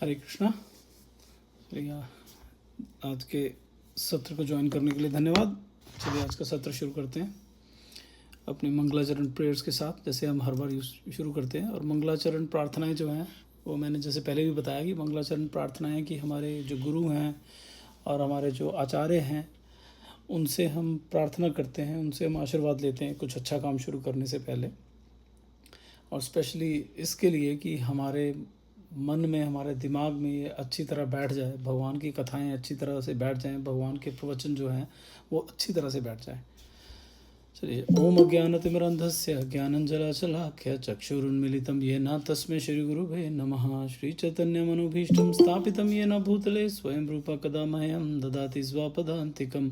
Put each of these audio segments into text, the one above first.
हरे कृष्णा। चलिए, आज के सत्र को ज्वाइन करने के लिए धन्यवाद। चलिए आज का सत्र शुरू करते हैं अपने मंगलाचरण प्रेयर्स के साथ, जैसे हम हर बार शुरू करते हैं। और मंगलाचरण प्रार्थनाएं जो हैं वो मैंने जैसे पहले भी बताया कि मंगलाचरण प्रार्थनाएं कि हमारे जो गुरु हैं और हमारे जो आचार्य हैं उनसे हम प्रार्थना करते हैं, उनसे हम आशीर्वाद लेते हैं कुछ अच्छा काम शुरू करने से पहले। और स्पेशली इसके लिए कि हमारे मन में, हमारे दिमाग में ये अच्छी तरह बैठ जाए, भगवान की कथाएं अच्छी तरह से बैठ जाएं, भगवान के प्रवचन जो हैं वो अच्छी तरह से बैठ जाएं। चलिए, ओम अज्ञानतिमिरन्धस्य ज्ञानञ्जनशलाकया चक्षुरुन्मीलितं येन तस्मै श्रीगुरुवे नमः। श्रीचैतन्यमनोभीष्टं स्थापितं येन भूतले स्वयं रूपा कदा मह्यं ददाति स्वपदान्तिकम्।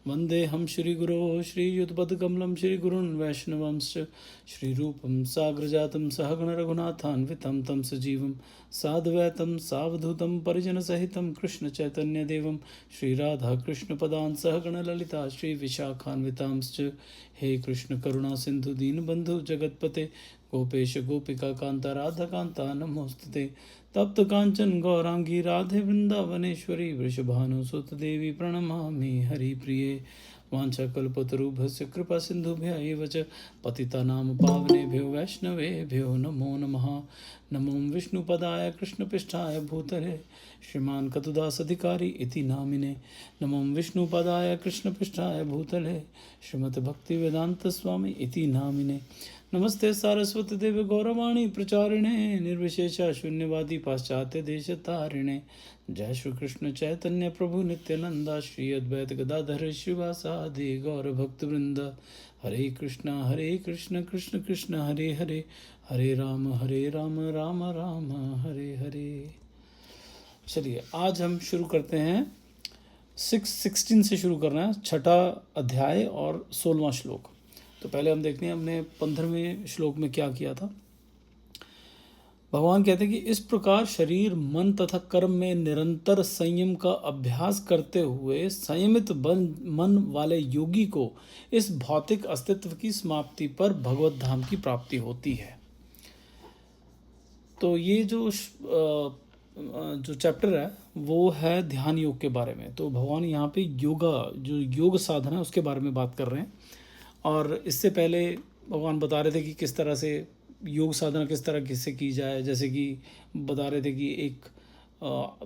वन्देऽहं श्रीगुरो श्रीयुतपदकमलं श्रीगुरून् वैष्णवांश्च श्रीरूपं साग्रजातं सहगणरघुनाथान्वितं तं सजीवं साद्वैतं सावधूतं परिजनसहितं कृष्णचैतन्यदेवं श्रीराधाकृष्णपदान् सहगणललिता श्रीविशाखान्वितांश्च। हे कृष्ण करुणा सिंधु दीनबंधु जगतपते गोपेश गोपिका कांता राधा कांता नमोस्तुते। तप्त कांचन गौरांगी राधे वृंदावनेश्वरी वृषभानुसुत देवी प्रणमामि हरिप्रिये। वाञ्छाकल्पतरुभ्यश्च कृपा सिन्धुभ्य एव च पतितानां पावनेभ्यो वैष्णवेभ्यो नमो नमः। नमो विष्णुपदाय कृष्णपृष्ठाय भूतले श्रीमान् कतुदासधिकारी इति नामिने। नमो विष्णुपदाय कृष्णपृष्ठाय भूतले श्रीमद्भक्तिवेदान्तस्वामी इति नामिने। नमस्ते सारस्वती देवी गौरवाणी प्रचारिणे निर्विशेष शून्यवादी पाश्चात्य देश तारिणे। जय श्री कृष्ण चैतन्य प्रभु नित्यानंदा श्री अद्वैत गदाधर शिवासादि गौर भक्त वृंद। हरे कृष्ण कृष्ण कृष्ण हरे हरे, हरे राम राम राम हरे हरे। चलिए आज हम शुरू करते हैं 16 से शुरू करना है, छठा अध्याय और 16वां श्लोक। तो पहले हम देखते हैं हमने 15वें श्लोक में क्या किया था। भगवान कहते हैं कि इस प्रकार शरीर, मन तथा कर्म में निरंतर संयम का अभ्यास करते हुए संयमित मन वाले योगी को इस भौतिक अस्तित्व की समाप्ति पर भगवत धाम की प्राप्ति होती है। तो ये जो चैप्टर है वो है ध्यान योग के बारे में। तो भगवान यहाँ पे योगा, जो योग साधना है उसके बारे में बात कर रहे हैं। और इससे पहले भगवान बता रहे थे कि किस तरह से योग साधना किस तरह से की जाए। जैसे कि बता रहे थे कि एक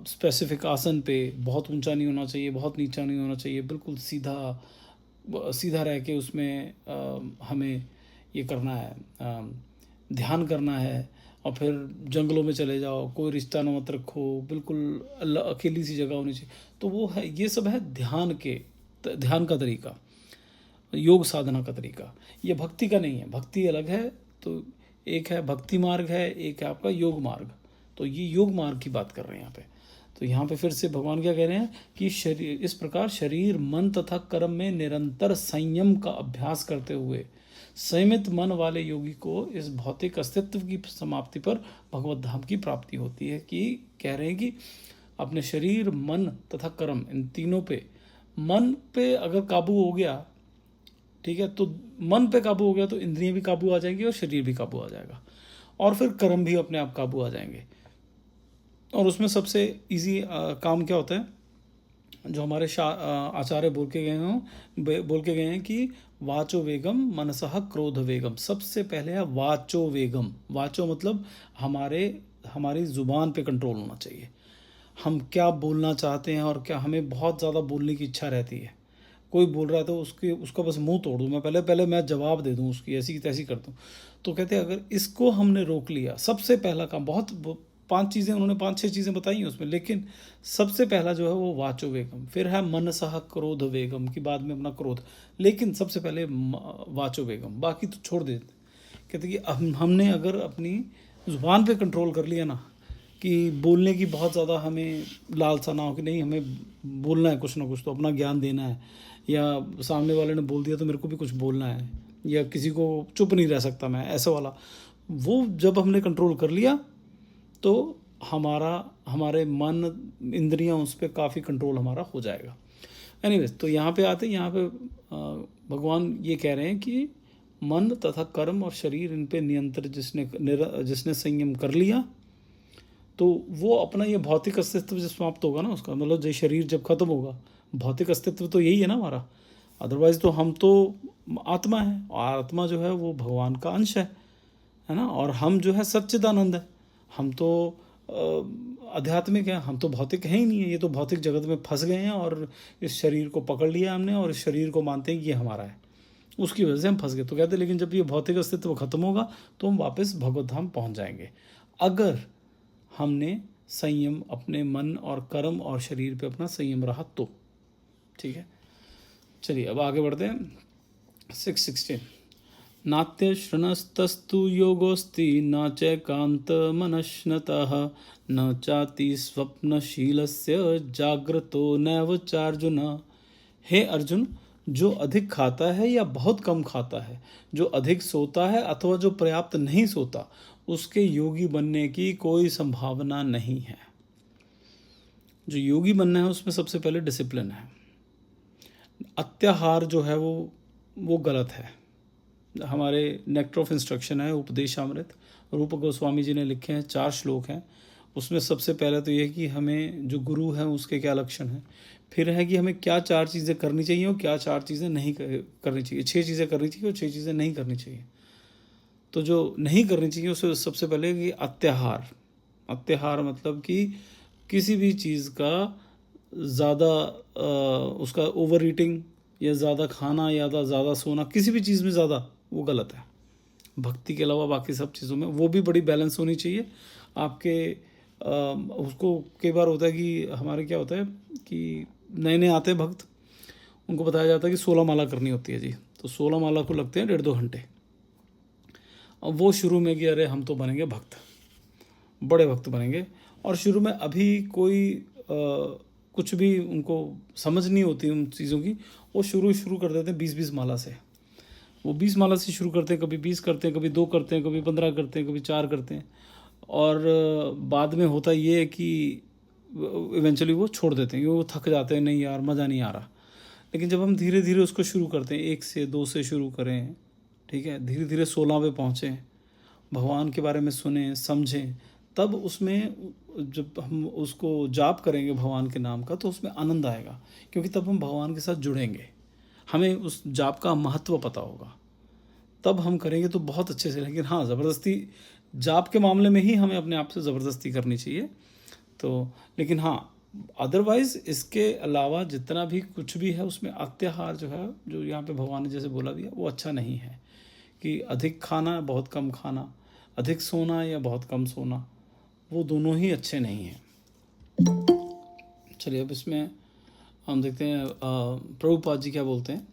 स्पेसिफिक आसन पे बहुत ऊंचा नहीं होना चाहिए, बहुत नीचा नहीं होना चाहिए, बिल्कुल सीधा रह के उसमें हमें ये करना है, ध्यान करना है। और फिर जंगलों में चले जाओ, कोई रिश्ता न मत रखो, बिल्कुल अकेली सी जगह होनी चाहिए। तो वो है, ये सब है ध्यान का तरीका, योग साधना का तरीका। ये भक्ति का नहीं है, भक्ति अलग है। तो एक है भक्ति मार्ग है, एक है आपका योग मार्ग। तो ये योग मार्ग की बात कर रहे हैं यहाँ पे। तो यहाँ पे फिर से भगवान क्या कह रहे हैं कि शरीर, इस प्रकार शरीर, मन तथा कर्म में निरंतर संयम का अभ्यास करते हुए संयमित मन वाले योगी को इस भौतिक अस्तित्व की समाप्ति पर भगवत धाम की प्राप्ति होती है। कि कह रहे हैं कि अपने शरीर, मन तथा कर्म, इन तीनों पे, मन पे अगर काबू हो गया, ठीक है, तो मन पे काबू हो गया तो इंद्रियां भी काबू आ जाएंगी और शरीर भी काबू आ जाएगा, और फिर कर्म भी अपने आप काबू आ जाएंगे। और उसमें सबसे इजी काम क्या होता है, जो हमारे आचार्य बोल के गए हैं कि वाचो वेगम मनसः क्रोध वेगम। सबसे पहले है वाचो वेगम। वाचो मतलब हमारी जुबान पे कंट्रोल होना चाहिए। हम क्या बोलना चाहते हैं और क्या हमें बहुत ज़्यादा बोलने की इच्छा रहती है। कोई बोल रहा है तो उसका बस मुंह तोड़ दूँ मैं, पहले मैं जवाब दे दूँ उसकी, ऐसी तैसी कर दूँ। तो कहते हैं अगर इसको हमने रोक लिया, सबसे पहला काम, बहुत 5-6 चीज़ें बताई हैं उसमें, लेकिन सबसे पहला जो है वो वाचो वेगम। फिर है मनसः क्रोध वेगम, की बाद में अपना क्रोध, लेकिन सबसे पहले वाचो वेगम, बाकी तो छोड़ देते। कहते कि हमने अगर अपनी जुबान पे कंट्रोल कर लिया ना, कि बोलने की बहुत ज़्यादा हमें लालसा ना हो कि नहीं हमें बोलना है कुछ ना कुछ, तो अपना ज्ञान देना है, या सामने वाले ने बोल दिया तो मेरे को भी कुछ बोलना है, या किसी को चुप नहीं रह सकता मैं, ऐसा वाला, वो जब हमने कंट्रोल कर लिया तो हमारे मन, इंद्रियां, उस पर काफ़ी कंट्रोल हमारा हो जाएगा। एनीवेज, तो यहाँ पे आते हैं, यहाँ पे भगवान ये कह रहे हैं कि मन तथा कर्म और शरीर, इन पे नियंत्रण जिसने संयम कर लिया तो वो अपना ये भौतिक अस्तित्व जब समाप्त होगा ना उसका, मतलब ये शरीर जब खत्म होगा, भौतिक अस्तित्व तो यही है ना हमारा, अदरवाइज तो हम तो आत्मा है, और आत्मा जो है वो भगवान का अंश है ना, और हम जो है सच्चिदानंद है। हम तो आध्यात्मिक है, हम तो भौतिक है ही नहीं है, ये तो भौतिक जगत में फंस गए हैं और इस शरीर को पकड़ लिया हमने और इस शरीर को मानते हैं कि ये हमारा है, उसकी वजह से हम फंस गए। तो कहते हैं लेकिन जब ये भौतिक अस्तित्व खत्म होगा तो हम वापस भगवत धाम पहुँच जाएंगे, अगर हमने संयम अपने मन और कर्म और शरीर पे अपना संयम रहा तो। ठीक है, चलिए अब आगे बढ़ते हैं। 616 नात्य श्रनस्तस्तु योगोस्ति न चैकांत मनश्नतः न चाति स्वप्नशीलस्य जाग्रतो नैव चार्जुन। हे अर्जुन, जो अधिक खाता है या बहुत कम खाता है, जो अधिक सोता है अथवा जो पर्याप्त नहीं सोता, उसके योगी बनने की कोई संभावना नहीं है। जो योगी बनना है उसमें सबसे पहले डिसिप्लिन है। अत्याहार जो है वो गलत है। हमारे नेक्टर ऑफ इंस्ट्रक्शन है उपदेशामृत, रूप गोस्वामी जी ने लिखे हैं, 4 श्लोक हैं। उसमें सबसे पहले तो ये कि हमें जो गुरु है उसके क्या लक्षण हैं, फिर है कि हमें क्या 4 चीज़ें करनी चाहिए और क्या 4 चीज़ें नहीं करनी चाहिए, 6 चीज़ें करनी चाहिए और 6 चीज़ें नहीं करनी चाहिए। तो जो नहीं करनी चाहिए उससे सबसे पहले कि अत्याहार। अत्याहार मतलब कि किसी भी चीज़ का ज़्यादा उसका ओवर ईटिंग या ज़्यादा खाना या ज़्यादा सोना, किसी भी चीज़ में ज़्यादा, वो गलत है। भक्ति के अलावा बाकी सब चीज़ों में वो भी बड़ी बैलेंस होनी चाहिए आपके। उसको कई बार होता है कि हमारे क्या होता है कि नए नए आते हैं भक्त, उनको बताया जाता है कि 16 माला करनी होती है जी, तो 16 माला को लगते हैं 1.5-2 घंटे। अब वो शुरू में कि अरे हम तो बनेंगे भक्त, बड़े भक्त बनेंगे, और शुरू में अभी कोई कुछ भी उनको समझ नहीं होती उन चीज़ों की, वो शुरू कर देते हैं 20-20 माला से। वो 20 माला से शुरू करते हैं, कभी 20 करते हैं, कभी 2 करते हैं, कभी 15 करते हैं, कभी 4 करते हैं, और बाद में होता ये है कि इवेंचुअली वो छोड़ देते हैं, वो थक जाते हैं, नहीं यार मज़ा नहीं आ रहा। लेकिन जब हम धीरे धीरे उसको शुरू करते हैं, 1 से 2 से शुरू करें, ठीक है, धीरे धीरे 16 पे पहुँचें, भगवान के बारे में सुने समझें, तब उसमें जब हम उसको जाप करेंगे भगवान के नाम का तो उसमें आनंद आएगा, क्योंकि तब हम भगवान के साथ जुड़ेंगे, हमें उस जाप का महत्व पता होगा, तब हम करेंगे तो बहुत अच्छे से। लेकिन हाँ, ज़बरदस्ती जाप के मामले में ही हमें अपने आप से ज़बरदस्ती करनी चाहिए। तो लेकिन हाँ, अदरवाइज़ इसके अलावा जितना भी कुछ भी है उसमें अत्याहार जो है, जो यहाँ पे भगवान ने जैसे बोला दिया, वो अच्छा नहीं है कि अधिक खाना बहुत कम खाना, अधिक सोना या बहुत कम सोना, वो दोनों ही अच्छे नहीं हैं। चलिए अब इसमें हम देखते हैं प्रभुपाद जी क्या बोलते हैं।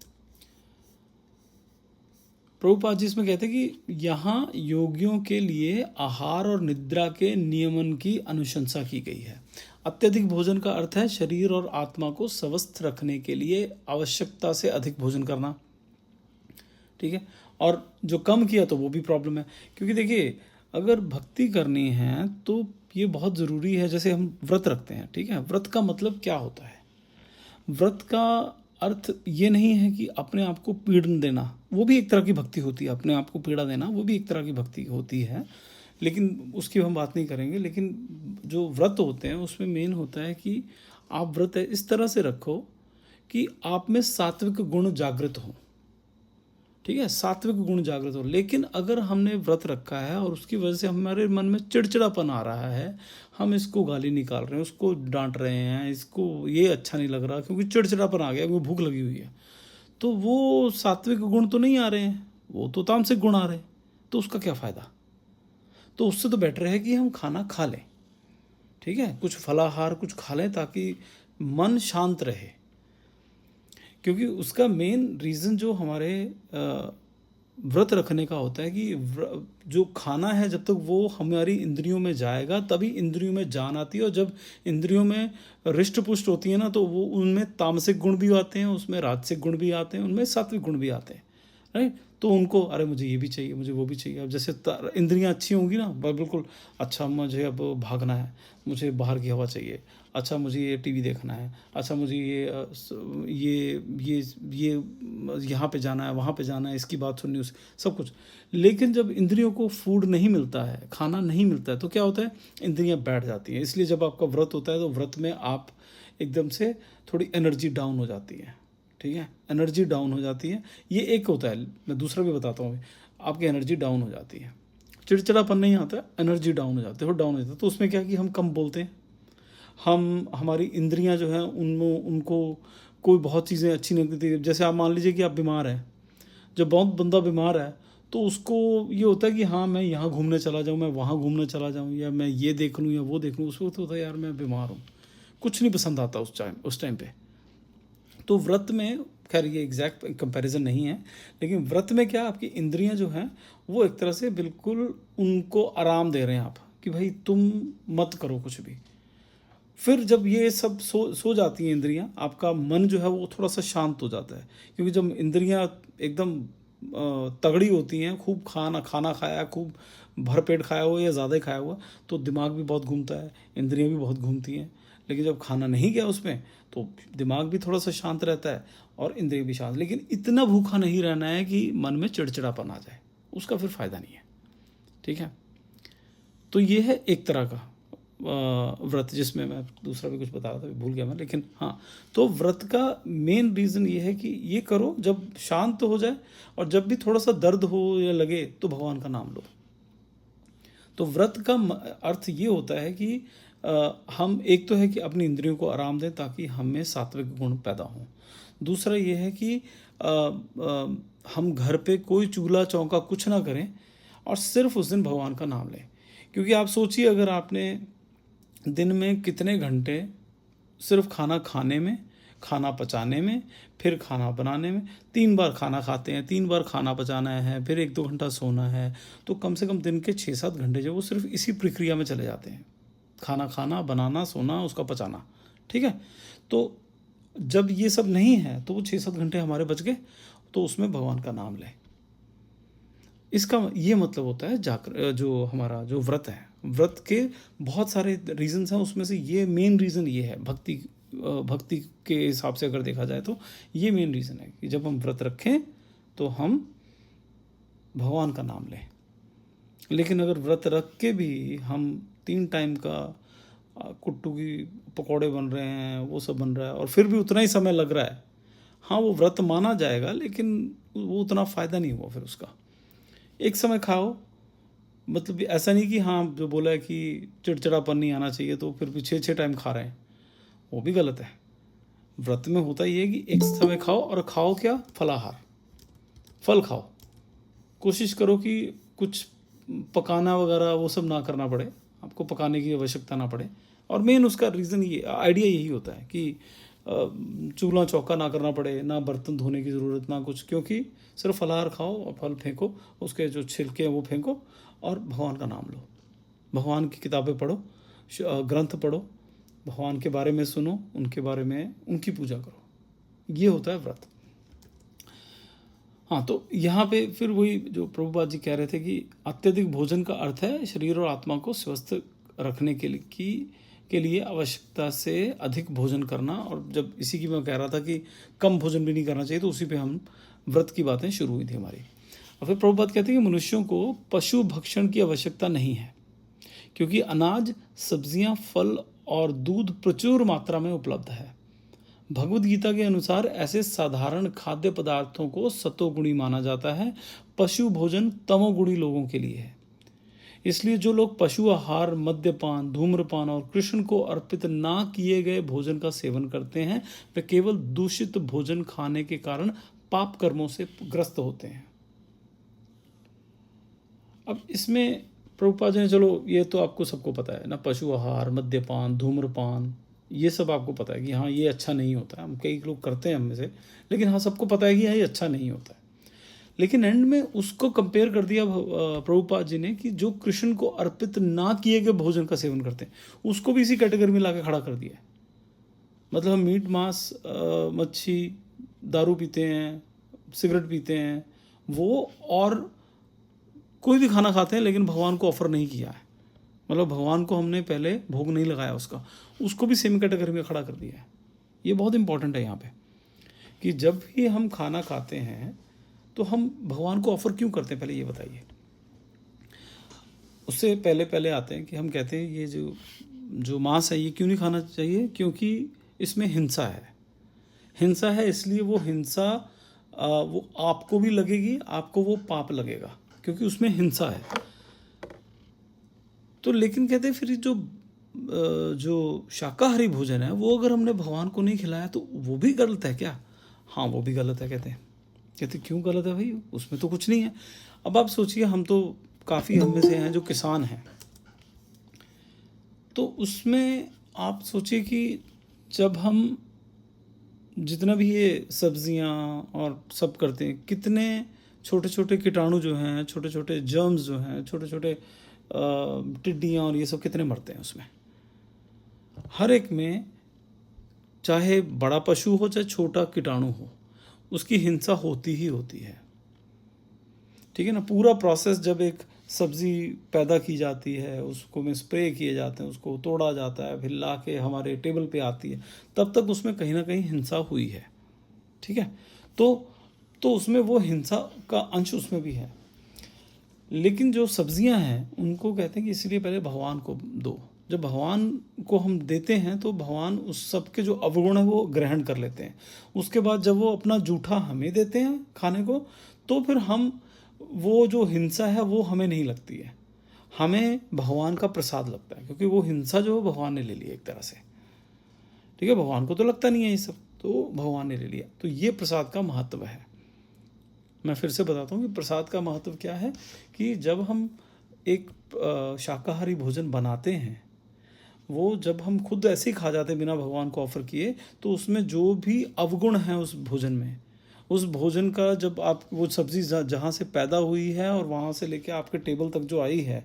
प्रभुपाद जी इसमें कहते हैं कि यहाँ योगियों के लिए आहार और निद्रा के नियमन की अनुशंसा की गई है। अत्यधिक भोजन का अर्थ है शरीर और आत्मा को स्वस्थ रखने के लिए आवश्यकता से अधिक भोजन करना, ठीक है, और जो कम किया तो वो भी प्रॉब्लम है। क्योंकि देखिए, अगर भक्ति करनी है तो ये बहुत ज़रूरी है। जैसे हम व्रत रखते हैं, ठीक है, व्रत का मतलब क्या होता है? व्रत का अर्थ ये नहीं है कि अपने आप को पीड़न देना, वो भी एक तरह की भक्ति होती है, अपने आप को पीड़ा देना वो भी एक तरह की भक्ति होती है, लेकिन उसकी हम बात नहीं करेंगे। लेकिन जो व्रत होते हैं उसमें मेन होता है कि आप व्रत इस तरह से रखो कि आप में सात्विक गुण जागृत हो, ठीक है, सात्विक गुण जागृत हो। लेकिन अगर हमने व्रत रखा है और उसकी वजह से हमारे मन में चिड़चिड़ापन आ रहा है, हम इसको गाली निकाल रहे हैं, उसको डांट रहे हैं, इसको ये अच्छा नहीं लग रहा क्योंकि चिड़चिड़ापन आ गया, क्योंकि भूख लगी हुई है, तो वो सात्विक गुण तो नहीं आ रहे हैं, वो तो तामसिक गुण आ रहे हैं, तो उसका क्या फ़ायदा? तो उससे तो बेटर है कि हम खाना खा लें, ठीक है, कुछ फलाहार कुछ खा लें ताकि मन शांत रहे। क्योंकि उसका मेन रीज़न जो हमारे व्रत रखने का होता है कि जो खाना है जब तक वो हमारी इंद्रियों में जाएगा तभी इंद्रियों में जान आती है, और जब इंद्रियों में रिष्ट पुष्ट होती है ना, तो वो उनमें तामसिक गुण भी आते हैं, उसमें राजसिक गुण भी आते हैं, उनमें सात्विक गुण भी आते हैं, राइट। तो उनको अरे मुझे ये भी चाहिए, मुझे वो भी चाहिए। अब जैसे इंद्रियां अच्छी होंगी ना, बिल्कुल अच्छा मुझे अब भागना है, मुझे बाहर की हवा चाहिए, अच्छा मुझे ये टीवी देखना है, अच्छा मुझे ये यहाँ पे जाना है, वहाँ पे जाना है, इसकी बात सुननी, उस सब कुछ। लेकिन जब इंद्रियों को फूड नहीं मिलता है, खाना नहीं मिलता है, तो क्या होता है, इंद्रियां बैठ जाती हैं। इसलिए जब आपका व्रत होता है तो व्रत में आप एकदम से थोड़ी एनर्जी डाउन हो जाती है, ठीक है, एनर्जी डाउन हो जाती है। ये एक होता है, मैं दूसरा भी बताता हूँ। आपकी एनर्जी डाउन हो जाती है, चिड़चिड़ापन नहीं आता, एनर्जी डाउन हो जाती है, और डाउन हो जाता है तो उसमें क्या कि हम कम बोलते हैं, हमारी इंद्रियां जो हैं उनमें उनको कोई बहुत चीज़ें अच्छी नहीं लगती। जैसे आप मान लीजिए कि आप बीमार हैं, जब बहुत बंदा बीमार है तो उसको ये होता है कि हाँ मैं यहाँ घूमने चला जाऊँ, मैं वहाँ घूमने चला जाऊँ, या मैं ये देख लूँ या वो देख लूँ। उस वक्त होता है यार मैं बीमार हूँ, कुछ नहीं पसंद आता उस टाइम पे। तो व्रत में खैर ये एग्जैक्ट कंपैरिजन नहीं है, लेकिन व्रत में क्या आपकी इंद्रियां जो हैं वो एक तरह से बिल्कुल उनको आराम दे रहे हैं आप, कि भाई तुम मत करो कुछ भी। फिर जब ये सब सो जाती हैं इंद्रियां, आपका मन जो है वो थोड़ा सा शांत हो जाता है। क्योंकि जब इंद्रियां एकदम तगड़ी होती हैं, खूब खाना खाया, खूब भरपेट खाया हुआ या ज़्यादा ही खाया हुआ, तो दिमाग भी बहुत घूमता है, इंद्रियां भी बहुत घूमती हैं। लेकिन जब खाना नहीं गया उसमें, तो दिमाग भी थोड़ा सा शांत रहता है और इंद्रिय भी शांत। लेकिन इतना भूखा नहीं रहना है कि मन में चिड़चिड़ापन आ जाए, उसका फिर फ़ायदा नहीं है, ठीक है। तो ये है एक तरह का व्रत, जिसमें मैं दूसरा भी कुछ बता रहा था, भूल गया मैं। लेकिन हाँ, तो व्रत का मेन रीज़न ये है कि ये करो जब शांत हो जाए, और जब भी थोड़ा सा दर्द हो या लगे तो भगवान का नाम लो। तो व्रत का अर्थ ये होता है कि हम एक तो है कि अपनी इंद्रियों को आराम दें ताकि हमें सात्विक गुण पैदा हों। दूसरा ये है कि हम घर पे कोई चूल्हा चौका कुछ ना करें, और सिर्फ उस दिन भगवान का नाम लें। क्योंकि आप सोचिए, अगर आपने दिन में कितने घंटे सिर्फ खाना खाने में, खाना पचाने में, फिर खाना बनाने में, 3 बार खाना खाते हैं, 3 बार खाना पचाना है, फिर 1-2 घंटा सोना है, तो कम से कम दिन के 6-7 घंटे जो वो सिर्फ इसी प्रक्रिया में चले जाते हैं, खाना खाना, बनाना, सोना, उसका पचाना, ठीक है। तो जब ये सब नहीं है तो वो 6-7 घंटे हमारे बच गए, तो उसमें भगवान का नाम लें। इसका ये मतलब होता है जो हमारा जो व्रत है, व्रत के बहुत सारे रीजंस हैं, उसमें से ये मेन रीज़न ये है, भक्ति के हिसाब से अगर देखा जाए तो ये मेन रीज़न है कि जब हम व्रत रखें तो हम भगवान का नाम लें। लेकिन अगर व्रत रख के भी हम 3 टाइम का कुट्टू की पकौड़े बन रहे हैं, वो सब बन रहा है, और फिर भी उतना ही समय लग रहा है, हाँ वो व्रत माना जाएगा, लेकिन वो उतना फ़ायदा नहीं हुआ फिर उसका। एक समय खाओ, मतलब ऐसा नहीं कि हाँ जो बोला है कि चिड़चिड़ापन नहीं आना चाहिए तो फिर भी 6-6 टाइम खा रहे हैं, वो भी गलत है। व्रत में होता ही है कि एक समय खाओ, और खाओ क्या, फलाहार, फल खाओ। कोशिश करो कि कुछ पकाना वगैरह वो सब ना करना पड़े, आपको पकाने की आवश्यकता ना पड़े। और मेन उसका रीज़न ये आइडिया यही होता है कि चूल्हा चौका ना करना पड़े, ना बर्तन धोने की ज़रूरत, ना कुछ, क्योंकि सिर्फ फलाहार खाओ और फल फेंको, उसके जो छिलके हैं वो फेंको, और भगवान का नाम लो, भगवान की किताबें पढ़ो, ग्रंथ पढ़ो, भगवान के बारे में सुनो, उनके बारे में उनकी पूजा करो। ये होता है व्रत। हाँ, तो यहाँ पे फिर वही जो प्रभुपाद जी कह रहे थे कि अत्यधिक भोजन का अर्थ है शरीर और आत्मा को स्वस्थ रखने के लिए आवश्यकता से अधिक भोजन करना। और जब इसी की मैं कह रहा था कि कम भोजन भी नहीं करना चाहिए, तो उसी पे हम व्रत की बातें शुरू हुई थी हमारी। और फिर प्रभुपाद कहते हैं कि मनुष्यों को पशु भक्षण की आवश्यकता नहीं है, क्योंकि अनाज, सब्जियां, फल और दूध प्रचुर मात्रा में उपलब्ध है। भगवद गीता के अनुसार ऐसे साधारण खाद्य पदार्थों को सतोगुणी माना जाता है, पशु भोजन तमोगुणी लोगों के लिए है। इसलिए जो लोग पशु आहार, मद्यपान, धूम्रपान और कृष्ण को अर्पित ना किए गए भोजन का सेवन करते हैं, वे केवल दूषित भोजन खाने के कारण पाप कर्मों से ग्रस्त होते हैं। अब इसमें प्रभुपाद जी ने, चलो ये तो आपको सबको पता है ना, पशु आहार, मद्यपान, धूम्रपान, ये सब आपको पता है कि हाँ ये अच्छा नहीं होता है। हम कई लोग करते हैं हम में से, लेकिन हाँ सबको पता है कि हाँ ये अच्छा नहीं होता है। लेकिन एंड में उसको कंपेयर कर दिया प्रभुपाद जी ने कि जो कृष्ण को अर्पित ना किए गए भोजन का सेवन करते हैं, उसको भी इसी कैटेगरी में लाके खड़ा कर दिया है। मतलब हम मीट, मांस, मच्छी, दारू पीते हैं, सिगरेट पीते हैं, वो और कोई भी खाना खाते हैं लेकिन भगवान को ऑफर नहीं किया है, मतलब भगवान को हमने पहले भोग नहीं लगाया उसका, उसको भी सेम कैटेगरी में खड़ा कर दिया है। ये बहुत इंपॉर्टेंट है यहाँ पे कि जब भी हम खाना खाते हैं तो हम भगवान को ऑफर क्यों करते हैं, पहले ये बताइए। उससे पहले पहले आते हैं कि हम कहते हैं ये जो मांस है ये क्यों नहीं खाना चाहिए, क्योंकि इसमें हिंसा है। हिंसा है इसलिए वो हिंसा वो आपको भी लगेगी, आपको वो पाप लगेगा क्योंकि उसमें हिंसा है। तो लेकिन कहते हैं फिर जो शाकाहारी भोजन है वो अगर हमने भगवान को नहीं खिलाया तो वो भी गलत है क्या? हाँ, वो भी गलत है। कहते क्यों गलत है भाई, उसमें तो कुछ नहीं है। अब आप सोचिए, हम तो काफ़ी हम में से हैं जो किसान हैं, तो उसमें आप सोचिए कि जब हम जितना भी ये सब्जियां और सब करते हैं, कितने छोटे छोटे कीटाणु जो हैं, छोटे छोटे जर्म्स जो हैं, छोटे छोटे टिड्डियाँ और ये सब कितने मरते हैं उसमें। हर एक में, चाहे बड़ा पशु हो चाहे छोटा कीटाणु हो, उसकी हिंसा होती ही होती है। ठीक है ना। पूरा प्रोसेस, जब एक सब्ज़ी पैदा की जाती है, उसको में स्प्रे किए जाते हैं, उसको तोड़ा जाता है, फिर ला के हमारे टेबल पे आती है, तब तक उसमें कहीं ना कहीं हिंसा हुई है। ठीक है। तो उसमें वो हिंसा का अंश उसमें भी है। लेकिन जो सब्जियां हैं उनको कहते हैं कि इसलिए पहले भगवान को दो। जब भगवान को हम देते हैं तो भगवान उस सब के जो अवगुण है वो ग्रहण कर लेते हैं। उसके बाद जब वो अपना जूठा हमें देते हैं खाने को, तो फिर हम वो जो हिंसा है वो हमें नहीं लगती है, हमें भगवान का प्रसाद लगता है, क्योंकि वो हिंसा जो है भगवान ने ले ली एक तरह से। ठीक है। भगवान को तो लगता नहीं है ये सब, तो भगवान ने ले लिया। तो ये प्रसाद का महत्व है। मैं फिर से बताता हूँ कि प्रसाद का महत्व क्या है, कि जब हम एक शाकाहारी भोजन बनाते हैं, वो जब हम खुद ऐसे ही खा जाते हैं बिना भगवान को ऑफर किए, तो उसमें जो भी अवगुण है उस भोजन में, उस भोजन का, जब आप वो सब्ज़ी जहाँ से पैदा हुई है और वहाँ से लेके आपके टेबल तक जो आई है,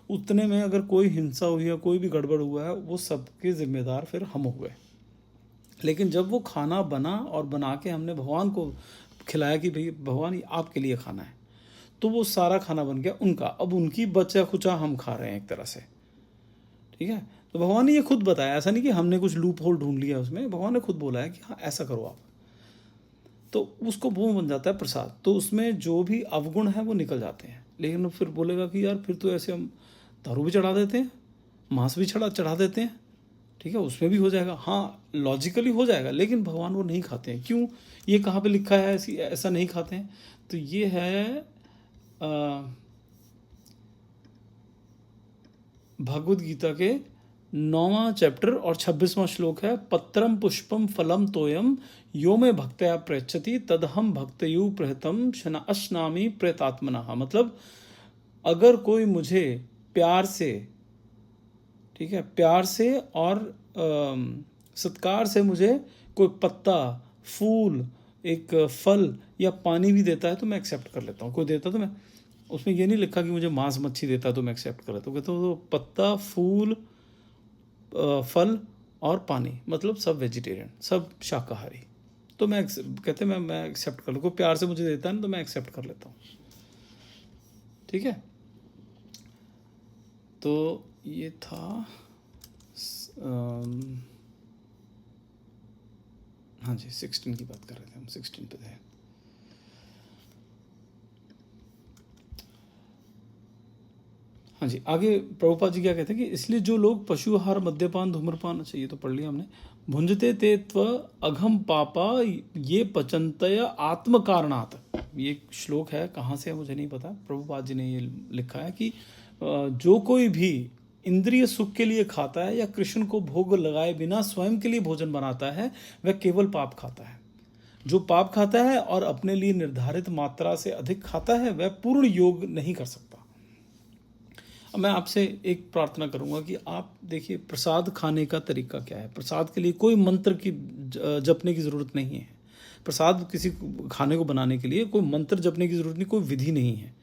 उतने में अगर कोई हिंसा हुई है, कोई भी गड़बड़ हुआ है, वो सबके ज़िम्मेदार फिर हम हुए। लेकिन जब वो खाना बना और बना के हमने भगवान को खिलाया कि भाई भगवान ये आपके लिए खाना है, तो वो सारा खाना बन गया उनका। अब उनकी बचा खुचा हम खा रहे हैं एक तरह से। ठीक है। तो भगवान ने ये खुद बताया, ऐसा नहीं कि हमने कुछ लूप होल ढूंढ लिया उसमें, भगवान ने खुद बोला है कि हाँ ऐसा करो आप, तो उसको वो बन जाता है प्रसाद। तो उसमें जो भी अवगुण है वो निकल जाते हैं। लेकिन फिर बोलेगा कि यार फिर तो ऐसे हम दारू भी चढ़ा देते हैं, मांस भी चढ़ा देते हैं, ठीक है, उसमें भी हो जाएगा। हाँ, लॉजिकली हो जाएगा, लेकिन भगवान वो नहीं खाते हैं। क्यों? ये कहाँ पे लिखा है ऐसा नहीं खाते हैं? तो ये है भगवद गीता के 9वां चैप्टर और 26वां श्लोक है, पत्रम पुष्पम फलम तोयम यो में भक्तया प्रयच्छति तदहम भक्तयु प्रहतम अश्नामी प्रेतात्मना। मतलब अगर कोई मुझे प्यार से, ठीक है, प्यार से और सत्कार से मुझे कोई पत्ता, फूल, एक फल या पानी भी देता है तो मैं एक्सेप्ट कर लेता हूँ। कोई देता तो मैं, उसमें ये नहीं लिखा कि मुझे मांस मच्छी देता तो मैं एक्सेप्ट कर लेता हूँ। कहता हूँ तो पत्ता, फूल, फल और पानी, मतलब सब वेजिटेरियन, सब शाकाहारी, तो मैं कहते मैं एक्सेप्ट कर लूँ। कोई प्यार से मुझे देता है ना तो मैं एक्सेप्ट कर लेता हूँ। ठीक है। तो ये था हाँ जी, 16 की बात कर रहे थे हम, 16 पे थे। हाँ जी, आगे प्रभुपाद जी क्या कहते हैं कि इसलिए जो लोग पशु आहार, मद्यपान, धूम्रपान, अच्छा ये तो पढ़ लिया हमने, भुंजते ते त्व अघम पापा ये पचंतय आत्म कारणात। ये श्लोक है, कहाँ से है मुझे नहीं पता, प्रभुपाद जी ने ये लिखा है कि जो कोई भी इंद्रिय सुख के लिए खाता है या कृष्ण को भोग लगाए बिना स्वयं के लिए भोजन बनाता है, वह केवल पाप खाता है। जो पाप खाता है और अपने लिए निर्धारित मात्रा से अधिक खाता है, वह पूर्ण योग नहीं कर सकता। अब मैं आपसे एक प्रार्थना करूंगा कि आप देखिए प्रसाद खाने का तरीका क्या है। प्रसाद के लिए कोई मंत्र की जपने की ज़रूरत नहीं है। प्रसाद किसी खाने को बनाने के लिए कोई मंत्र जपने की ज़रूरत नहीं, कोई विधि नहीं है।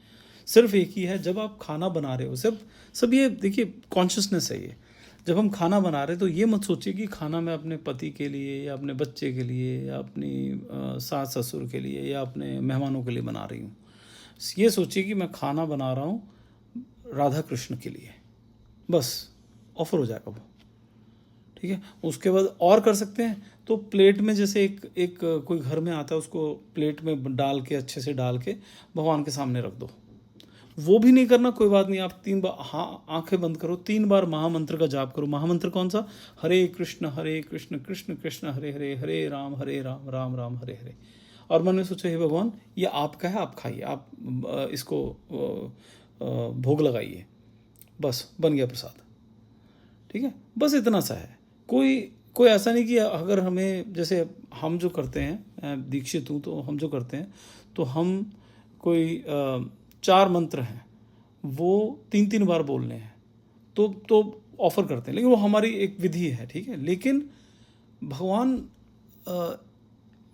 सिर्फ एक ही है, जब आप खाना बना रहे हो, सब ये देखिए कॉन्शियसनेस है ये। जब हम खाना बना रहे हैं तो ये मत सोचिए कि खाना मैं अपने पति के लिए या अपने बच्चे के लिए या अपनी सास ससुर के लिए या अपने मेहमानों के लिए बना रही हूँ। ये सोचिए कि मैं खाना बना रहा हूँ राधा कृष्ण के लिए, बस ऑफर हो जाएगा वो। ठीक है, उसके बाद और कर सकते हैं तो प्लेट में जैसे एक कोई घर में आता है, उसको प्लेट में डाल के अच्छे से डाल के भगवान के सामने रख दो। वो भी नहीं करना, कोई बात नहीं, आप 3 बार, हाँ, आंखें बंद करो, 3 बार महामंत्र का जाप करो। महामंत्र कौन सा? हरे कृष्ण कृष्ण कृष्ण हरे हरे, हरे राम राम राम हरे हरे। और मन में सोचो, हे भगवान, ये आपका है, आप खाइए, आप इसको भोग लगाइए, बस बन गया प्रसाद। ठीक है, बस इतना सा है। कोई ऐसा नहीं कि अगर हमें, जैसे हम जो करते हैं, दीक्षित हूँ तो हम जो करते हैं, तो हम कोई 4 मंत्र हैं वो 3-3 बार बोलने हैं तो ऑफर करते हैं, लेकिन वो हमारी एक विधि है। ठीक है, लेकिन भगवान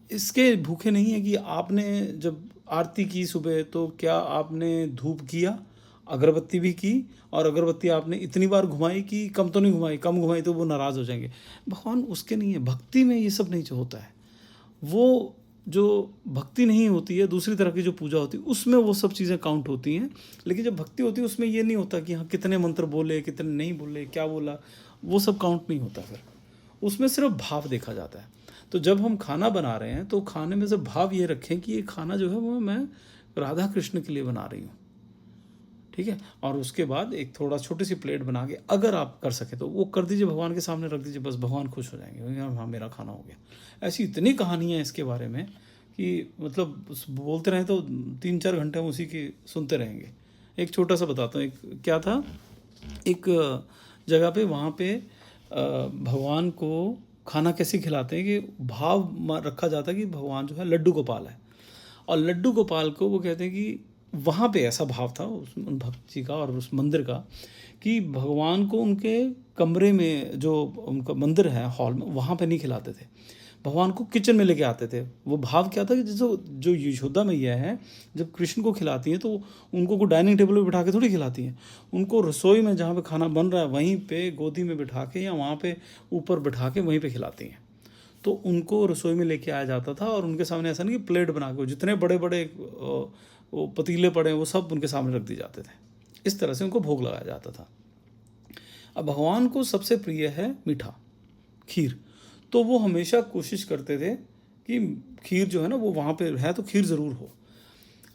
इसके भूखे नहीं है कि आपने जब आरती की सुबह तो क्या आपने धूप किया, अगरबत्ती भी की, और अगरबत्ती आपने इतनी बार घुमाई कि कम तो नहीं घुमाई, कम घुमाई तो वो नाराज़ हो जाएंगे। भगवान उसके नहीं है, भक्ति में ये सब नहीं जो होता है। वो जो भक्ति नहीं होती है, दूसरी तरह की जो पूजा होती है, उसमें वो सब चीज़ें काउंट होती हैं। लेकिन जब भक्ति होती है उसमें ये नहीं होता कि हाँ कितने मंत्र बोले, कितने नहीं बोले, क्या बोला, वो सब काउंट नहीं होता। फिर उसमें सिर्फ भाव देखा जाता है। तो जब हम खाना बना रहे हैं तो खाने में से भाव ये रखें कि ये खाना जो है वो मैं राधा कृष्ण के लिए बना रही हूँ। ठीक है, और उसके बाद एक थोड़ा छोटी सी प्लेट बना के अगर आप कर सके तो वो कर दीजिए, भगवान के सामने रख दीजिए, बस भगवान खुश हो जाएंगे, हाँ मेरा खाना हो गया। ऐसी इतनी कहानियाँ हैं इसके बारे में कि मतलब बोलते रहें तो 3-4 घंटे हम उसी की सुनते रहेंगे। एक छोटा सा बताता हूँ, एक क्या था, एक जगह पे, वहाँ पे भगवान को खाना कैसे खिलाते हैं कि भाव रखा जाता है कि भगवान जो है लड्डू गोपाल है, और लड्डू गोपाल को वो कहते हैं कि वहाँ पे ऐसा भाव था उन भक्त जी का और उस मंदिर का कि भगवान को उनके कमरे में, जो उनका मंदिर है हॉल में, वहाँ पे नहीं खिलाते थे, भगवान को किचन में लेके आते थे। वो भाव क्या था कि जो यशोदा मैया है जब कृष्ण को खिलाती हैं तो उनको को डाइनिंग टेबल पे बिठा के थोड़ी खिलाती हैं, उनको रसोई में जहाँ पे खाना बन रहा है वहीं पे गोदी में बिठा के या वहाँ पे ऊपर बिठा के वहीं पे खिलाती हैं। तो उनको रसोई में लेके आया जाता था और उनके सामने ऐसा नहीं कि प्लेट बना के, जितने बड़े बड़े वो पतीले पड़े वो सब उनके सामने रख दिए जाते थे। इस तरह से उनको भोग लगाया जाता था। अब भगवान को सबसे प्रिय है मीठा, खीर, तो वो हमेशा कोशिश करते थे कि खीर जो है ना वो वहाँ पे है तो खीर ज़रूर हो।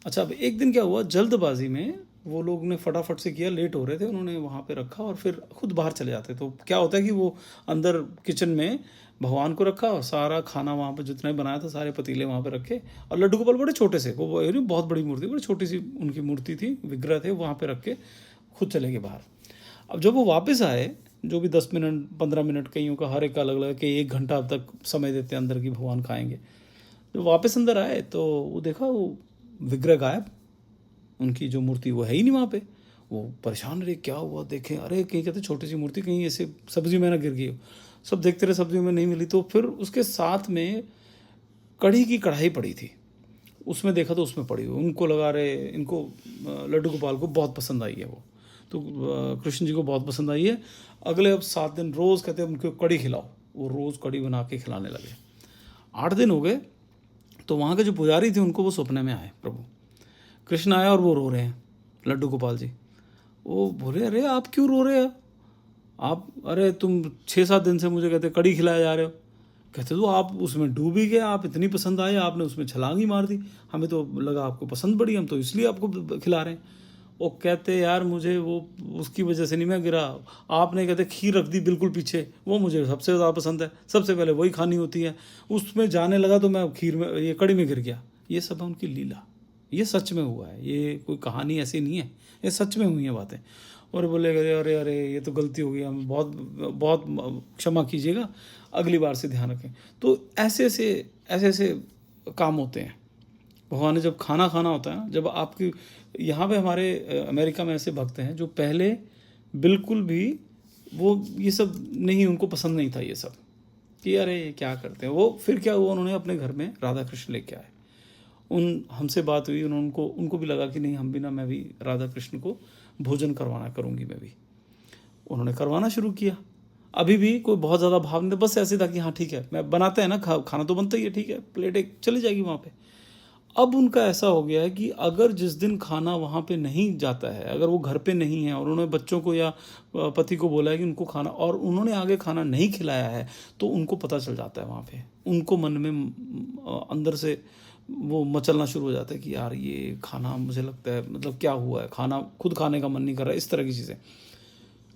अच्छा, अब एक दिन क्या हुआ, जल्दबाजी में वो लोग ने फटाफट से किया, लेट हो रहे थे, उन्होंने वहाँ पे रखा और फिर खुद बाहर चले जाते। तो क्या होता है कि वो अंदर किचन में भगवान को रखा और सारा खाना वहाँ पे जितना भी बनाया था सारे पतीले वहाँ पे रखे, और लड्डू गोपाल बड़े छोटे से, वो बहुत बड़ी मूर्ति, बड़ी छोटी सी उनकी मूर्ति थी, विग्रह थे, वहाँ पे रख के खुद चले गए बाहर। अब जब वो वापस आए, जो भी 10 मिनट 15 मिनट, कईयों का हर एक का अलग अलग, कि 1 घंटा अब तक समय देते हैं अंदर की भगवान खाएंगे। जब वापस अंदर आए तो वो देखा वो विग्रह गायब, उनकी जो मूर्ति वो है ही नहीं वहाँ पे। वो परेशान रहे, क्या हुआ, देखें, अरे कहीं कहते छोटी सी मूर्ति, कहीं ऐसे सब्जी में ना गिर गई हो। सब देखते रहे, सब्जी में नहीं मिली, तो फिर उसके साथ में कढ़ी की कढ़ाई पड़ी थी, उसमें देखा तो उसमें पड़ी हुई। उनको लगा रहे, इनको लड्डू गोपाल को बहुत पसंद आई है वो, तो कृष्ण जी को बहुत पसंद आई है। अगले अब 7 दिन रोज़ कहते हैं उनको कढ़ी खिलाओ, वो रोज़ कढ़ी बना के खिलाने लगे। 8 दिन हो गए तो वहाँ के जो पुजारी थे उनको वो सपने में आए, प्रभु कृष्ण आया और वो रो रहे हैं, लड्डू गोपाल जी। वो बोले, अरे आप क्यों रो रहे हो आप, अरे तुम 6-7 दिन से मुझे कहते कढ़ी खिलाए जा रहे हो। कहते तो आप उसमें डूब ही गए, आप इतनी पसंद आए, आपने उसमें छलांग ही मार दी, हमें तो लगा आपको पसंद पड़ी, हम तो इसलिए आपको खिला रहे हैं। वो कहते यार मुझे वो उसकी वजह से नहीं मैं गिरा, आपने कहते खीर रख दी बिल्कुल पीछे, वो मुझे सबसे ज़्यादा पसंद है, सबसे पहले वही खानी होती है, उसमें जाने लगा तो मैं खीर में, ये कड़ी में गिर गया। ये सब है उनकी लीला, ये सच में हुआ है, ये कोई कहानी ऐसी नहीं है, ये सच में हुई है बातें। और बोले अरे अरे अरे ये तो गलती हो गई, हम बहुत बहुत क्षमा कीजिएगा, अगली बार से ध्यान रखें। तो ऐसे ऐसे काम होते हैं। भगवान ने जब खाना खाना होता है ना, जब आपकी यहाँ पे हमारे अमेरिका में ऐसे भक्त हैं जो पहले बिल्कुल भी वो ये सब नहीं, उनको पसंद नहीं था ये सब, कि अरे ये क्या करते हैं वो। फिर क्या हुआ, उन्होंने अपने घर में राधा कृष्ण लेके आए, हमसे बात हुई, उनको भी लगा कि नहीं हम भी ना, मैं भी राधा कृष्ण को भोजन करवाना करूँगी मैं भी। उन्होंने करवाना शुरू किया। अभी भी कोई बहुत ज़्यादा भाव नहीं, बस ऐसे था कि हाँ ठीक है, मैं बनाते हैं ना, खाना तो बनता ही है, ठीक है, प्लेट एक चली जाएगी वहाँ पे। अब उनका ऐसा हो गया है कि अगर जिस दिन खाना वहाँ पे नहीं जाता है, अगर वो घर पे नहीं है और उन्होंने बच्चों को या पति को बोला है कि उनको खाना, और उन्होंने आगे खाना नहीं खिलाया है, तो उनको पता चल जाता है वहाँ पे, उनको मन में अंदर से वो मचलना शुरू हो जाता है कि यार ये खाना मुझे लगता है मतलब क्या हुआ है, खाना खुद खाने का मन नहीं कर रहा है, इस तरह की चीज़ें।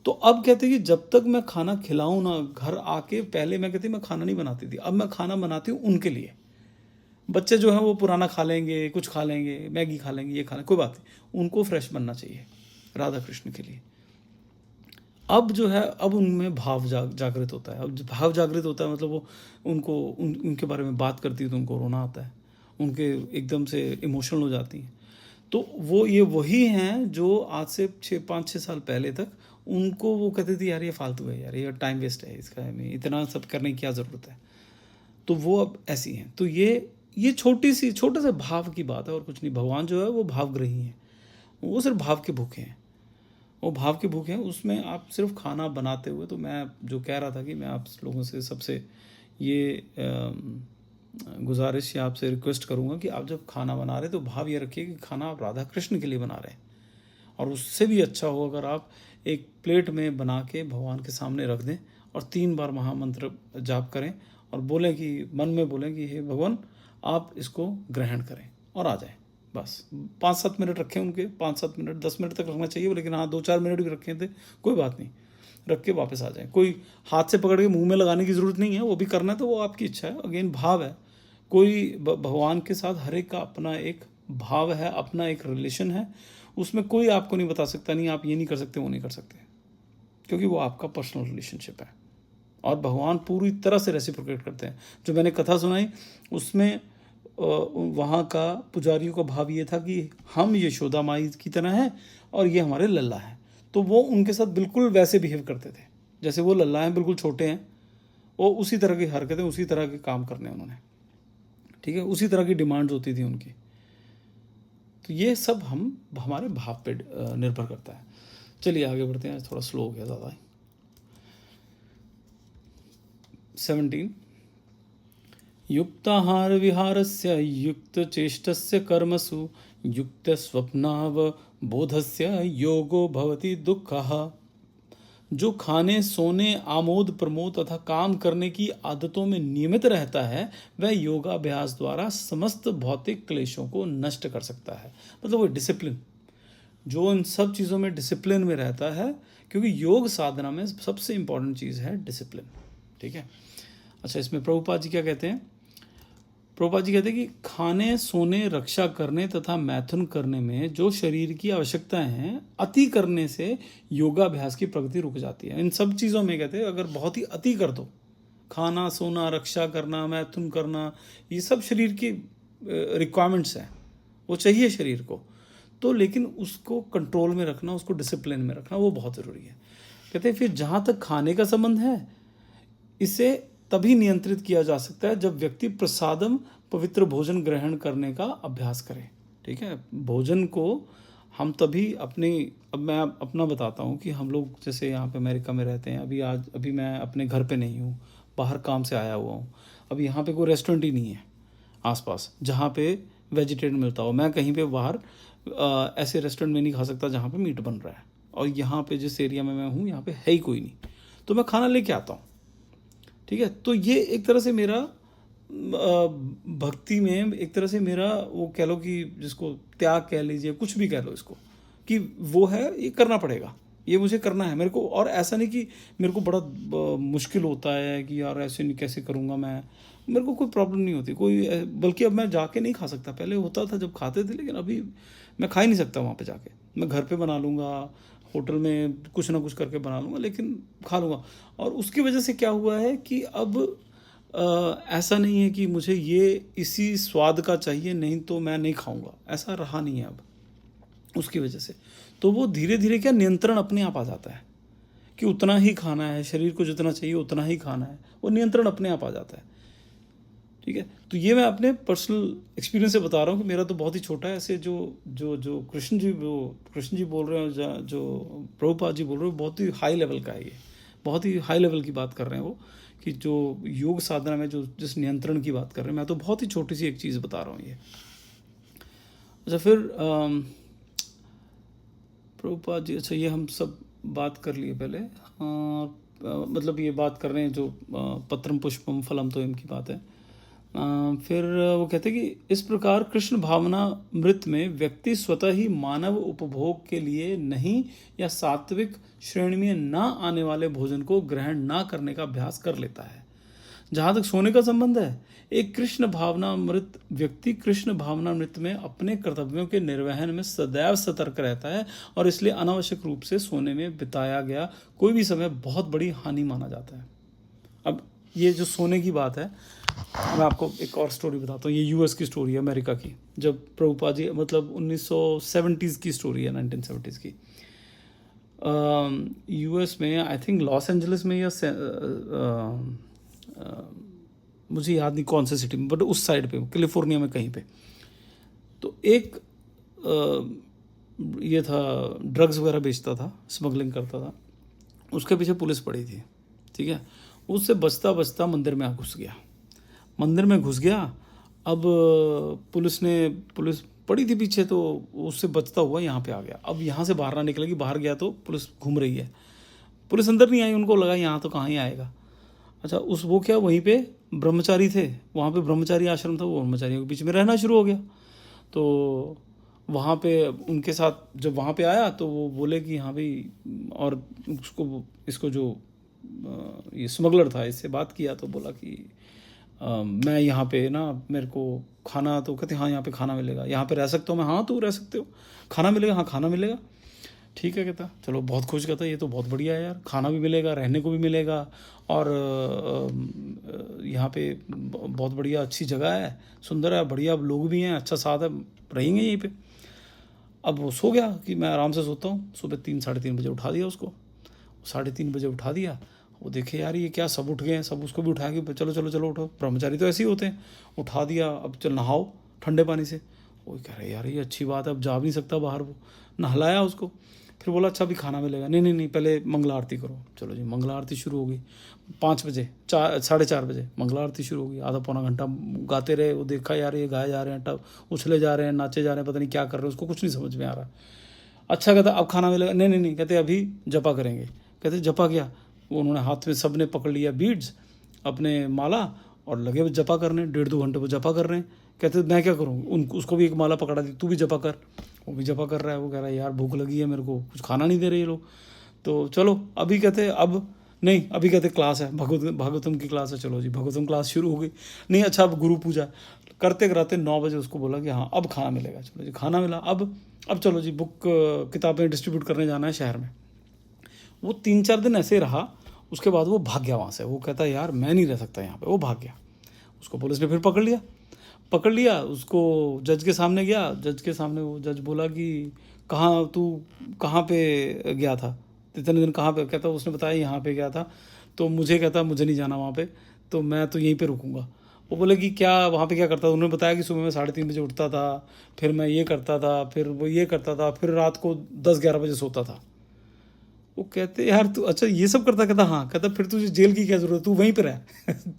तो अब कहते हैं कि जब तक मैं खाना खिलाऊं ना, घर आके पहले मैं कहती मैं खाना नहीं बनाती थी, अब मैं खाना बनाती हूँ उनके लिए। बच्चे जो हैं वो पुराना खा लेंगे, कुछ खा लेंगे, मैगी खा लेंगे, ये खा लेंगे, कोई बात नहीं, उनको फ्रेश बनना चाहिए राधा कृष्ण के लिए। अब जो है, अब उनमें भाव जागृत होता है। अब जब भाव जागृत होता है मतलब वो उनके बारे में बात करती है तो उनको रोना आता है, उनके एकदम से इमोशनल हो जाती हैं। तो वो ये वही हैं जो आज से 5-6 साल पहले तक उनको वो कहते थे यार ये फालतू है, यार ये टाइम वेस्ट है, इसका हमें इतना सब करने की क्या ज़रूरत है। तो वो अब ऐसी हैं। तो ये छोटे से भाव की बात है और कुछ नहीं। भगवान जो है वो भावग्रही हैं, वो सिर्फ भाव के भूखे हैं, वो भाव के भूखे हैं। उसमें आप सिर्फ खाना बनाते हुए, तो मैं जो कह रहा था कि मैं आप लोगों से सबसे ये गुजारिश या आपसे रिक्वेस्ट करूँगा कि आप जब खाना बना रहे तो भाव ये रखिए कि खाना आप राधा कृष्ण के लिए बना रहे हैं। और उससे भी अच्छा हो अगर आप एक प्लेट में बना के भगवान के सामने रख दें और 3 बार महामंत्र जाप करें और बोलें कि मन में बोलें कि हे भगवान आप इसको ग्रहण करें, और आ जाएं। बस 5-7 मिनट रखें, उनके 5-7 मिनट, 10 मिनट तक रखना चाहिए, लेकिन हाँ 2-4 मिनट भी रखें थे कोई बात नहीं, रख के वापस आ जाएं। कोई हाथ से पकड़ के मुंह में लगाने की ज़रूरत नहीं है, वो भी करना है तो वो आपकी इच्छा है। अगेन भाव है, कोई भगवान के साथ हर एक का अपना एक भाव है, अपना एक रिलेशन है, उसमें कोई आपको नहीं बता सकता नहीं आप ये नहीं कर सकते, वो नहीं कर सकते, क्योंकि वो आपका पर्सनल रिलेशनशिप है। और भगवान पूरी तरह से रेसिप्रोकेट करते हैं। जो मैंने कथा सुनाई उसमें वहाँ का पुजारियों का भाव ये था कि हम यशोदा माई की तरह हैं और ये हमारे लल्ला हैं, तो वो उनके साथ बिल्कुल वैसे बिहेव करते थे जैसे वो लल्ला हैं, बिल्कुल छोटे हैं, वो उसी तरह की हरकतें, उसी तरह के काम करने उन्होंने, ठीक है, उसी तरह की डिमांड्स होती थी उनकी। तो ये सब हमारे भाव पे निर्भर करता है। चलिए आगे बढ़ते हैं, थोड़ा स्लो हो गया ज़्यादा। 17 युक्ताहार विहारस्य युक्तचेष्टस्य कर्मसु युक्तस्वप्नावबोधस्य योगो भवति दुःखः। जो खाने, सोने, आमोद प्रमोद तथा काम करने की आदतों में नियमित रहता है वह योगाभ्यास द्वारा समस्त भौतिक क्लेशों को नष्ट कर सकता है। मतलब वो डिसिप्लिन, जो इन सब चीज़ों में डिसिप्लिन में रहता है, क्योंकि योग साधना में सबसे इम्पॉर्टेंट चीज़ है डिसिप्लिन, ठीक है। अच्छा, इसमें प्रभुपाद जी क्या कहते हैं? प्रभुपाद जी कहते हैं कि खाने, सोने, रक्षा करने तथा मैथुन करने में जो शरीर की आवश्यकताएं हैं, अति करने से योगाभ्यास की प्रगति रुक जाती है। इन सब चीज़ों में कहते हैं अगर बहुत ही अति कर दो, खाना, सोना, रक्षा करना, मैथुन करना, ये सब शरीर की रिक्वायरमेंट्स हैं, वो चाहिए शरीर को, तो लेकिन उसको कंट्रोल में रखना, उसको डिसिप्लिन में रखना वो बहुत ज़रूरी है। कहते हैं फिर जहाँ तक खाने का संबंध है, इसे तभी नियंत्रित किया जा सकता है जब व्यक्ति प्रसादम, पवित्र भोजन ग्रहण करने का अभ्यास करे, ठीक है। भोजन को हम तभी अब मैं अपना बताता हूँ कि हम लोग जैसे यहाँ पे अमेरिका में रहते हैं, अभी मैं अपने घर पे नहीं हूँ, बाहर काम से आया हुआ हूँ। अभी यहाँ पे कोई रेस्टोरेंट ही नहीं है आसपास जहाँ पे वेजिटेरियन मिलता हो। मैं कहीं पे बाहर ऐसे रेस्टोरेंट में नहीं खा सकता जहाँ पे मीट बन रहा है, और यहाँ पे जिस एरिया में मैं हूँ यहाँ पे है ही कोई नहीं, तो मैं खाना लेके आता हूँ, ठीक है। तो ये एक तरह से मेरा भक्ति में एक तरह से मेरा वो कह लो कि जिसको त्याग कह लीजिए, कुछ भी कह लो इसको, कि वो है ये करना पड़ेगा, ये मुझे करना है मेरे को। और ऐसा नहीं कि मेरे को बड़ा मुश्किल होता है कि यार ऐसे नहीं कैसे करूँगा मैं, मेरे को कोई प्रॉब्लम नहीं होती कोई, बल्कि अब मैं जाके नहीं खा सकता। पहले होता था जब खाते थे, लेकिन अभी मैं खा ही नहीं सकता वहाँ पे जाके। मैं घर पे बना लूँगा, होटल में कुछ ना कुछ करके बना लूँगा, लेकिन खा लूँगा। और उसकी वजह से क्या हुआ है कि अब ऐसा नहीं है कि मुझे ये इसी स्वाद का चाहिए नहीं तो मैं नहीं खाऊंगा, ऐसा रहा नहीं है अब उसकी वजह से। तो वो धीरे धीरे क्या नियंत्रण अपने आप आ जाता है कि उतना ही खाना है, शरीर को जितना चाहिए उतना ही खाना है, वो नियंत्रण अपने आप आ जाता है, ठीक है। तो ये मैं अपने पर्सनल एक्सपीरियंस से बता रहा हूँ कि मेरा तो बहुत ही छोटा है। ऐसे जो जो जो कृष्ण जी बोल रहे हैं, जो प्रभुपाद जी बोल रहे हैं, बहुत ही हाई लेवल का है, ये बहुत ही हाई लेवल की बात कर रहे हैं वो, कि जो योग साधना में जो जिस नियंत्रण की बात कर रहे हैं, मैं तो बहुत ही छोटी सी एक चीज़ बता रहा हूँ ये। अच्छा फिर प्रभुपाद जी, अच्छा ये हम सब बात कर लिए पहले। मतलब ये बात कर रहे हैं जो पत्रम पुष्पम फलम तोयम की बात है। फिर वो कहते हैं कि इस प्रकार कृष्ण भावना मृत में व्यक्ति स्वतः ही मानव उपभोग के लिए नहीं या सात्विक श्रेणी में ना आने वाले भोजन को ग्रहण ना करने का अभ्यास कर लेता है। जहाँ तक सोने का संबंध है, एक कृष्ण भावनामृत व्यक्ति कृष्ण भावनामृत में अपने कर्तव्यों के निर्वहन में सदैव सतर्क रहता है और इसलिए अनावश्यक रूप से सोने में बिताया गया कोई भी समय बहुत बड़ी हानि माना जाता है। अब ये जो सोने की बात है, मैं आपको एक और स्टोरी बताता हूँ। ये यूएस की स्टोरी है, अमेरिका की, जब प्रभुपाद जी, मतलब 1970s की स्टोरी है, 1970s की। यूएस में आई थिंक लॉस एंजलिस में या मुझे याद नहीं कौन से सिटी में, बट उस साइड पे, कैलिफोर्निया में कहीं पे, तो एक ये था, ड्रग्स वगैरह बेचता था, स्मगलिंग करता था, उसके पीछे पुलिस पड़ी थी, ठीक है। उससे बचता बचता मंदिर में घुस गया, मंदिर में घुस गया। अब पुलिस पड़ी थी पीछे, तो उससे बचता हुआ यहाँ पे आ गया। अब यहाँ से बाहर ना निकलेगी, बाहर गया तो पुलिस घूम रही है, पुलिस अंदर नहीं आई, उनको लगा यहाँ तो कहाँ ही आएगा। अच्छा, वो क्या, वहीं पे ब्रह्मचारी थे, वहाँ पे ब्रह्मचारी आश्रम था, वो ब्रह्मचारियों के बीच में रहना शुरू हो गया। तो वहाँ पे उनके साथ जब वहाँ पे आया तो वो बोले कि हाँ भाई, और इसको जो ये स्मगलर था, इससे बात किया तो बोला कि मैं यहाँ पे ना, मेरे को खाना, तो कहते हाँ यहाँ पे खाना मिलेगा, यहाँ पे रह सकता हूँ मैं, हाँ तो रह सकते हो, खाना मिलेगा, हाँ खाना मिलेगा, ठीक है। कहता चलो, बहुत खुश, कहता ये तो बहुत बढ़िया है यार, खाना भी मिलेगा, रहने को भी मिलेगा, और यहाँ पे बहुत बढ़िया अच्छी जगह है, सुंदर है, बढ़िया लोग भी हैं, अच्छा साथ है, रहेंगे यहीं पे। अब वो सो गया कि मैं आराम से सोता हूँ। सुबह 3-3:30 बजे उठा दिया उसको, 3:30 बजे उठा दिया। वो देखे यार ये क्या, सब उठ गए हैं, सब उसको भी उठा के चलो चलो चलो उठो, ब्रह्मचारी तो ऐसे ही होते हैं। उठा दिया, अब चल नहाओ ठंडे पानी से। वो कह रहे यार ये अच्छी बात है, अब जा भी नहीं सकता बाहर। वो नहलाया उसको, फिर बोला अच्छा अभी खाना मिलेगा, नहीं नहीं नहीं पहले मंगला आरती करो। चलो जी, मंगला आरती शुरू हो गई 5 बजे, 4:30 बजे मंगला आरती शुरू हो गई। आधा पौना घंटा गाते रहे। वो देखा यार ये गाए जा रहे हैं, टब उछले जा रहे हैं, नाचे जा रहे हैं, पता नहीं क्या कर रहे हैं, उसको कुछ नहीं समझ में आ रहा। अच्छा, कहता अब खाना मिलेगा, नहीं नहीं नहीं, कहते अभी जपा करेंगे। कहते जपा क्या? वो उन्होंने हाथ में सब ने पकड़ लिया बीड्स, अपने माला, और लगे जपा करने, 1.5-2 घंटे वो जपा कर रहे हैं। कहते मैं क्या करूँ, उसको भी एक माला पकड़ा दी, तू भी जपा कर। वो भी जपा कर रहा है। वो कह रहा है यार भूख लगी है मेरे को, कुछ खाना नहीं दे रहे ये लोग, तो चलो अभी, कहते अब नहीं, अभी कहते क्लास है, भागवतम की क्लास है, चलो जी भागवतम क्लास शुरू हो गई। नहीं अच्छा, अब गुरु पूजा करते कराते 9 बजे उसको बोला कि हाँ अब खाना मिलेगा। चलो जी खाना मिला। अब चलो जी बुक किताबें डिस्ट्रीब्यूट करने जाना है शहर में। वो 3-4 दिन ऐसे रहा, उसके बाद वो भाग गया वहाँ से। वो कहता है यार मैं नहीं रह सकता यहाँ पे, वो भाग गया। उसको पुलिस ने फिर पकड़ लिया उसको, जज के सामने गया। जज के सामने वो जज बोला कि तू कहाँ पे गया था इतने दिन, कहाँ पे? कहता उसने बताया यहाँ पे गया था, तो कहता मुझे नहीं जाना वहाँ पे, तो मैं तो यहीं पे रुकूंगा। वो बोले कि क्या वहाँ पे क्या करता था? उन्होंने बताया कि सुबह में 3:30 बजे उठता था, फिर मैं ये करता था, फिर वो ये करता था, फिर रात को 10-11 बजे सोता था। वो कहते यार तू अच्छा ये सब करता? कहता हाँ। कहता फिर तुझे जेल की क्या जरूरत, तू वहीं पे रह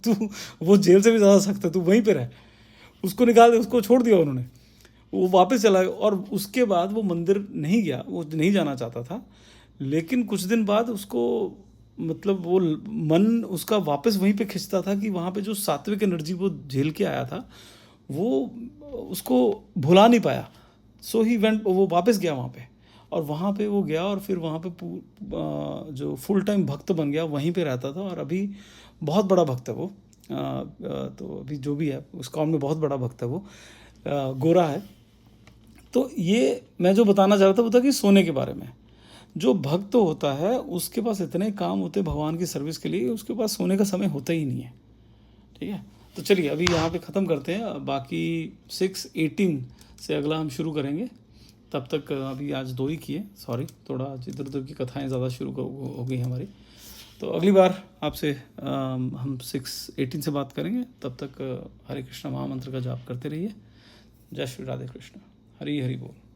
तू वो जेल से भी ज़्यादा सख्त है, तू वहीं पे रह। उसको निकाल, उसको छोड़ दिया उन्होंने, वो वापस चला गया। और उसके बाद वो मंदिर नहीं गया, वो नहीं जाना चाहता था। लेकिन कुछ दिन बाद उसको, मतलब वो मन उसका वापस वहीं पे खिंचता था कि वहाँ पे जो सात्विक एनर्जी वो झेल के आया था, वो उसको भुला नहीं पाया। सो ही वेंट, वो वापस गया वहाँ पे, और वहाँ पे वो गया, और फिर वहाँ पे जो फुल टाइम भक्त बन गया, वहीं पे रहता था। और अभी बहुत बड़ा भक्त है वो। तो अभी जो भी है उस कौम में बहुत बड़ा भक्त है वो, गोरा है। तो ये मैं जो बताना चाह रहा था वो था कि सोने के बारे में। जो भक्त होता है उसके पास इतने काम होते भगवान की सर्विस के लिए, उसके पास सोने का समय होता ही नहीं है, ठीक है। तो चलिए अभी यहाँ पे ख़त्म करते हैं, बाकी 6:18 से अगला हम शुरू करेंगे। तब तक अभी आज 2 ही किए, सॉरी, थोड़ा इधर उधर की कथाएँ ज़्यादा शुरू हो गई हमारी। तो अगली बार आपसे हम 6:18 से बात करेंगे। तब तक हरे कृष्ण महामंत्र का जाप करते रहिए। जय श्री राधे कृष्ण। हरि हरि बोल।